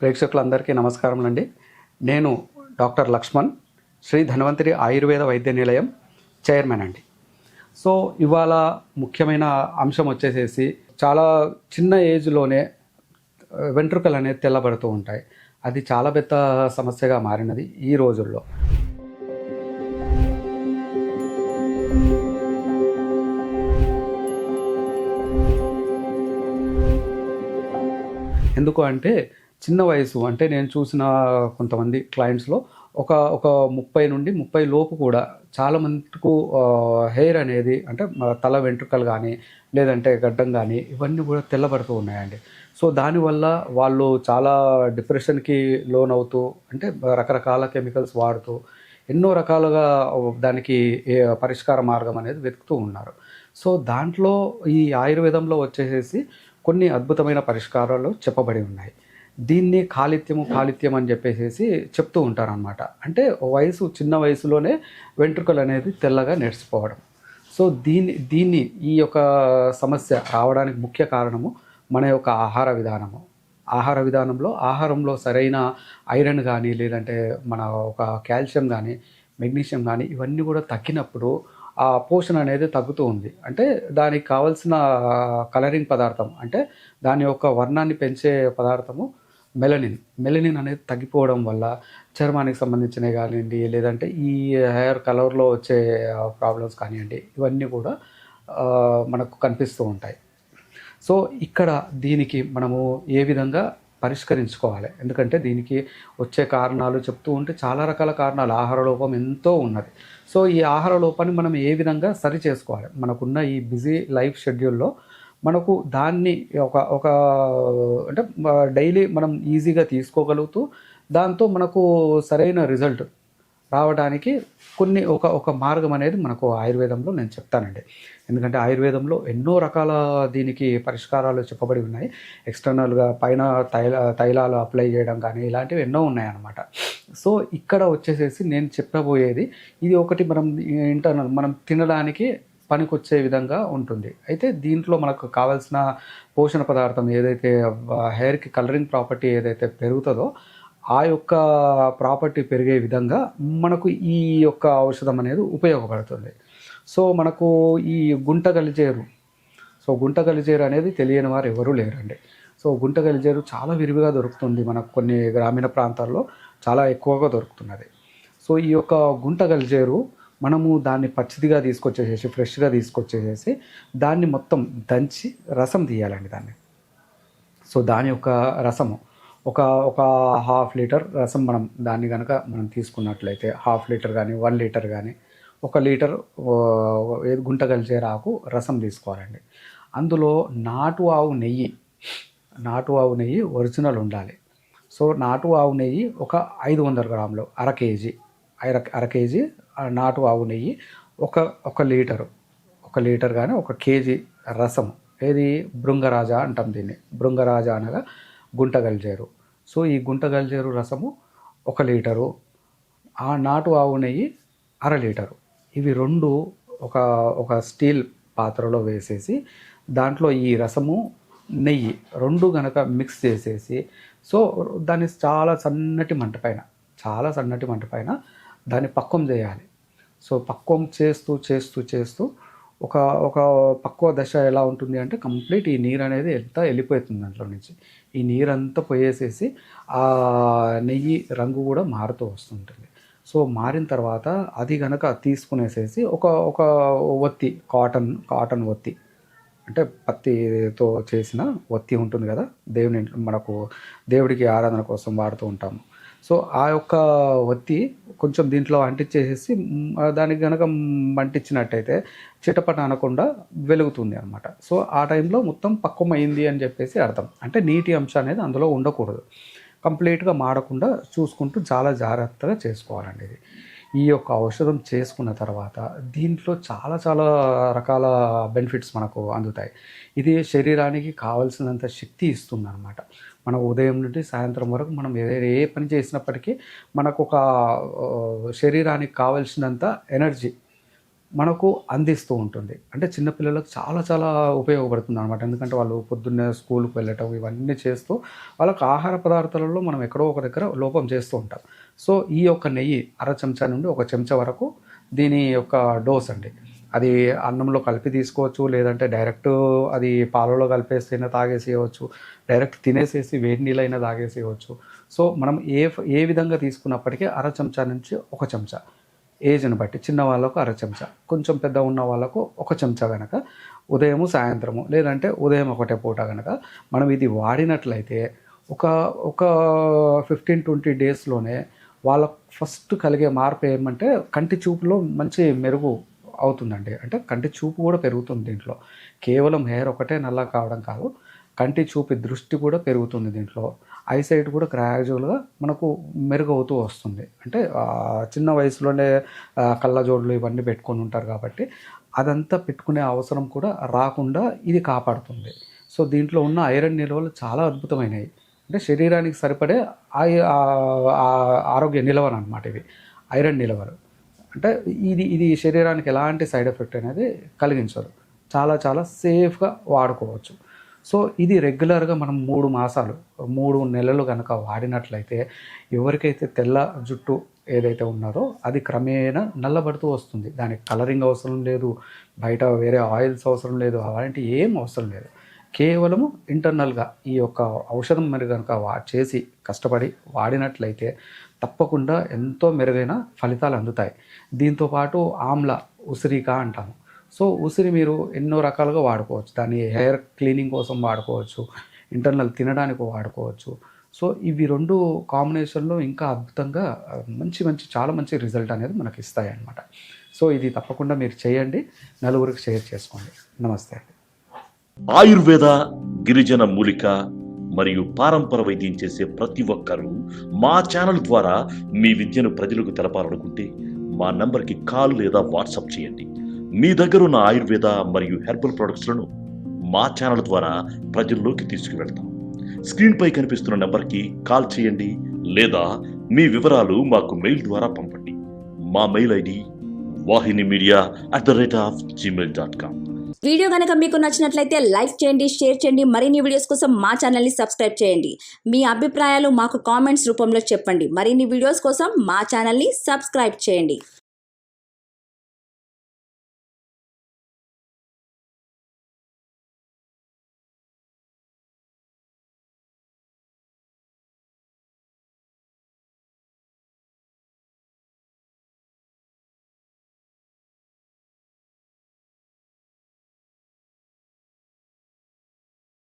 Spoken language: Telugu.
ప్రేక్షకులందరికీ నమస్కారములండి. నేను డాక్టర్ లక్ష్మణ్, శ్రీ ధన్వంతరి ఆయుర్వేద వైద్య నిలయం చైర్మన్ అండి. సో ఇవాళ ముఖ్యమైన అంశం వచ్చేసేసి చాలా చిన్న ఏజ్లోనే వెంట్రుకలు అనేది తెల్లబడుతూ ఉంటాయి. అది చాలా పెద్ద సమస్యగా మారినది ఈ రోజుల్లో. ఎందుకు అంటే చిన్న వయసు అంటే నేను చూసిన కొంతమంది క్లయింట్స్లో ఒక ఒక 30 నుండి 30 లోపు కూడా చాలా మటుకు హెయిర్ అనేది అంటే తల వెంట్రుకలు కానీ లేదంటే గడ్డం కానీ ఇవన్నీ కూడా తెల్లబడుతూ ఉన్నాయండి. సో దానివల్ల వాళ్ళు చాలా డిప్రెషన్కి లోనవుతూ అంటే రకరకాల కెమికల్స్ వాడుతూ ఎన్నో రకాలుగా దానికి పరిష్కార మార్గం అనేది వెతుకుతూ ఉన్నారు. సో దాంట్లో ఈ ఆయుర్వేదంలో వచ్చేసేసి కొన్ని అద్భుతమైన పరిష్కారాలు చెప్పబడి ఉన్నాయి. దీన్ని కాలిత్యం అని చెప్పేసి చెప్తూ ఉంటారనమాట. అంటే చిన్న వయసులోనే వెంట్రుకలు అనేది తెల్లగా నెరిసిపోవడం. సో దీన్ని ఈ యొక్క సమస్య రావడానికి ముఖ్య కారణము మన యొక్క ఆహార విధానము. ఆహారంలో సరైన ఐరన్ కానీ లేదంటే మన ఒక కాల్షియం కానీ మెగ్నీషియం కానీ ఇవన్నీ కూడా తగ్గినప్పుడు ఆ పోషణ అనేది తగ్గుతూ ఉంది. అంటే దానికి కావాల్సిన కలరింగ్ పదార్థం అంటే దాని యొక్క వర్ణాన్ని పెంచే పదార్థము మెలనిన్ అనేది తగ్గిపోవడం వల్ల చర్మానికి సంబంధించినవి కానివ్వండి లేదంటే ఈ హెయిర్ కలర్లో వచ్చే ప్రాబ్లమ్స్ కానివ్వండి ఇవన్నీ కూడా మనకు కనిపిస్తూ ఉంటాయి. సో ఇక్కడ దీనికి మనము ఏ విధంగా పరిష్కరించుకోవాలి, ఎందుకంటే దీనికి వచ్చే కారణాలు చెప్తూ ఉంటే చాలా రకాల కారణాలు, ఆహార లోపం ఎంతో ఉన్నది. సో ఈ ఆహార లోపాన్ని మనం ఏ విధంగా సరి చేసుకోవాలి, మనకున్న ఈ బిజీ లైఫ్ షెడ్యూల్లో మనకు దాన్ని ఒక ఒక అంటే డైలీ మనం ఈజీగా తీసుకోగలుగుతూ దాంతో మనకు సరైన రిజల్ట్ రావడానికి ఒక మార్గం అనేది మనకు ఆయుర్వేదంలో నేను చెప్తానండి. ఎందుకంటే ఆయుర్వేదంలో ఎన్నో రకాల దీనికి పరిష్కారాలు చెప్పబడి ఉన్నాయి. ఎక్స్టర్నల్గా పైన తైలాలు అప్లై చేయడం కానీ ఇలాంటివి ఎన్నో ఉన్నాయన్నమాట. సో ఇక్కడ వచ్చేసేసి నేను చెప్పబోయేది ఇది ఒకటి మనం తినడానికి పనికొచ్చే విధంగా ఉంటుంది. అయితే దీంట్లో మనకు కావాల్సిన పోషణ పదార్థం ఏదైతే హెయిర్కి కలరింగ్ ప్రాపర్టీ ఏదైతే పెరుగుతుందో ఆ యొక్క ప్రాపర్టీ పెరిగే విధంగా మనకు ఈ యొక్క ఔషధం అనేది ఉపయోగపడుతుంది. సో మనకు ఈ గుంటగలిజేరు అనేది తెలియని వారు ఎవరూ లేరండి. సో గుంటగలిజేరు చాలా విరివిగా దొరుకుతుంది, మనకు కొన్ని గ్రామీణ ప్రాంతాల్లో చాలా ఎక్కువగా దొరుకుతున్నది. సో ఈ యొక్క గుంటగలిజేరు మనము దాన్ని పచ్చిదిగా ఫ్రెష్గా తీసుకొచ్చేసేసి దాన్ని మొత్తం దంచి రసం తీయాలండి దాన్ని. సో దాని యొక్క రసము ఒక 1/2 లీటర్ రసం దాన్ని కనుక మనం తీసుకున్నట్లయితే 1/2 లీటర్ కానీ 1 లీటర్ కానీ 1 లీటర్ గుంటగలిజేరాకు రసం తీసుకోవాలండి. అందులో నాటు ఆవు నెయ్యి ఒరిజినల్ ఉండాలి. సో నాటు ఆవు నెయ్యి ఒక 500 గ్రాములు, అర కేజీ నాటు ఆవు నెయ్యి, ఒక లీటర్ కానీ 1 కేజీ రసం. ఏది బృంగరాజా అంటాం దీన్ని. బృంగరాజా అనగా గుంటగలిజేరు. సో ఈ గుంటగలిజేరు రసము 1 లీటరు, ఆ నాటు ఆవు నెయ్యి అర లీటరు. ఇవి రెండు ఒక స్టీల్ పాత్రలో వేసేసి దాంట్లో ఈ రసము నెయ్యి రెండు గనక మిక్స్ చేసేసి సో దాన్ని చాలా సన్నటి మంట పైన దాన్ని పక్వం చేయాలి. సో పక్వం చేస్తూ ఒక పక్వ దశ ఎలా ఉంటుంది అంటే కంప్లీట్ ఈ నీరు అనేది ఎంత వెళ్ళిపోతుంది దాంట్లో నుంచి. ఈ నీరంతా పోయేసేసి ఆ నెయ్యి రంగు కూడా మారుతూ వస్తుంటుంది. సో మారిన తర్వాత అది కనుక తీసుకునేసేసి ఒక ఒత్తి కాటన్ ఒత్తి అంటే పత్తితో చేసిన ఒత్తి ఉంటుంది కదా, మనకు దేవుడికి ఆరాధన కోసం వాడుతూ ఉంటాము. సో ఆ యొక్క ఒత్తి కొంచెం దీంట్లో అంటించేసేసి దానికి కనుక అంటించినట్టయితే చిటపట అనకుండా వెలుగుతుంది అనమాట. సో ఆ టైంలో మొత్తం పక్వమైంది అని చెప్పేసి అర్థం. అంటే నీటి అంశం అనేది అందులో ఉండకూడదు. కంప్లీట్గా మాడకుండా చూసుకుంటూ చాలా జాగ్రత్తగా చేసుకోవాలండి ఇది. ఈ యొక్క ఔషధం చేసుకున్న తర్వాత దీంట్లో చాలా చాలా రకాల బెనిఫిట్స్ మనకు అందుతాయి. ఇది శరీరానికి కావాల్సినంత శక్తి ఇస్తుంది అనమాట. మనం ఉదయం నుండి సాయంత్రం వరకు మనం ఏ పని చేసినప్పటికీ మనకు ఒక శరీరానికి కావాల్సినంత ఎనర్జీ మనకు అందిస్తూ ఉంటుంది. అంటే చిన్నపిల్లలకు చాలా చాలా ఉపయోగపడుతుంది అనమాట. ఎందుకంటే వాళ్ళు పొద్దున్నే స్కూల్‌కి వెళ్ళటం ఇవన్నీ చేస్తూ వాళ్ళకి ఆహార పదార్థాలలో మనం ఎక్కడో ఒక దగ్గర లోపం చేస్తూ ఉంటాం. సో, ఈ యొక్క నెయ్యి అర చెంచా నుండి ఒక చెంచా వరకు దీని యొక్క డోస్ అండి. అది అన్నంలో కలిపి తీసుకోవచ్చు. లేదంటే డైరెక్ట్ అది పాలలో కలిపేసైనా తాగేసేయవచ్చు. డైరెక్ట్ తినేసేసి వేడి నీళ్ళైనా తాగేసేయవచ్చు. సో, మనం ఏ విధంగా తీసుకున్నప్పటికీ అర చెంచా నుంచి ఒక చెంచా ఏజ్‌ని బట్టి చిన్న వాళ్ళకు అర చెంచా, కొంచెం పెద్ద ఉన్న వాళ్ళకు ఒక చెంచా గనక ఉదయము, సాయంత్రము లేదంటే ఉదయం ఒకటే పూట గనక మనం ఇది వాడినట్లయితే ఒక ఒక 15-20 డేస్‌లోనే వాళ్ళకు ఫస్ట్ కలిగే మార్పు ఏమంటే కంటి చూపులో మంచి మెరుగు అవుతుందండి. అంటే కంటి చూపు కూడా పెరుగుతుంది దీంట్లో. కేవలం హెయిర్ ఒకటే నల్లగా కావడం కాదు. కంటి చూపు దృష్టి కూడా పెరుగుతుంది దీంట్లో. ఐసైట్ కూడా గ్రాడ్యువల్‌గా మనకు మెరుగవుతూ వస్తుంది. అంటే చిన్న వయసులోనే కళ్ళజోడులు ఇవన్నీ పెట్టుకొని ఉంటారు కాబట్టి, అదంతా పెట్టుకునే అవసరం కూడా రాకుండా ఇది కాపాడుతుంది. సో, దీంట్లో ఉన్న ఐరన్ నిల్వలు చాలా అద్భుతమైనవి. అంటే శరీరానికి సరిపడే ఆరోగ్య నిలవలనమాట ఇవి. ఐరన్ నిలవలు. అంటే ఇది శరీరానికి ఎలాంటి సైడ్ ఎఫెక్ట్ అనేది కలిగించదు. చాలా చాలా సేఫ్‌గా వాడుకోవచ్చు. సో, ఇది రెగ్యులర్‌గా మనం 3 మాసాలు, 3 నెలలు గనక వాడినట్లయితే ఎవరికైతే తెల్ల జుట్టు ఏదైతే ఉన్నదో అది క్రమేణా నల్లబడుతూ వస్తుంది. దానికి కలరింగ్ అవసరం లేదు. బయట వేరే ఆయిల్స్ అవసరం లేదు. అలాంటివి ఏం అవసరం లేదు. కేవలము ఇంటర్నల్‌గా ఈ యొక్క ఔషధం మరి గనక చేసి కష్టపడి వాడినట్లయితే తప్పకుండా ఎంతో మెరుగైన ఫలితాలు అందుతాయి. దీంతో పాటు ఆమ్ల, ఉసిరిక అంటాము. సో, ఉసిరి మీరు ఎన్నో రకాలుగా వాడుకోవచ్చు. దాన్ని హెయిర్ క్లీనింగ్ కోసం వాడుకోవచ్చు. ఇంటర్నల్ తినడానికి వాడుకోవచ్చు. సో, ఇవి 2 కాంబినేషన్‌లో ఇంకా అద్భుతంగా మంచి చాలా మంచి రిజల్ట్ అనేది మనకిస్తాయన్నమాట. సో, ఇది తప్పకుండా మీరు చేయండి. నలుగురికి షేర్ చేసుకోండి. నమస్తే అండి. ఆయుర్వేద, గిరిజన మూలిక మరియు పారంపర వైద్యం చేసే ప్రతి ఒక్కరూ మా ఛానల్ ద్వారా మీ విద్యను ప్రజలకు తెలపాలనుకుంటే మా నంబర్కి కాల్ లేదా వాట్సాప్ చేయండి. మీ దగ్గర ఉన్న ఆయుర్వేద మరియు హెర్బల్ ప్రొడక్ట్స్లను మా ఛానల్ ద్వారా ప్రజల్లోకి తీసుకువెళ్తాం. స్క్రీన్పై కనిపిస్తున్న నంబర్కి కాల్ చేయండి లేదా మీ వివరాలు మాకు మెయిల్ ద్వారా పంపండి. మా మెయిల్ ఐడి wahinimedia@gmail.com. వీడియో కనుక మీకు నచ్చినట్లయితే లైక్ చేయండి, షేర్ చేయండి. మరిన్ని వీడియోస్ కోసం మా ఛానల్ని సబ్స్క్రైబ్ చేయండి. మీ అభిప్రాయాలు మాకు కామెంట్స్ రూపంలో చెప్పండి. మరిన్ని వీడియోస్ కోసం మా ఛానల్ని సబ్స్క్రైబ్ చేయండి.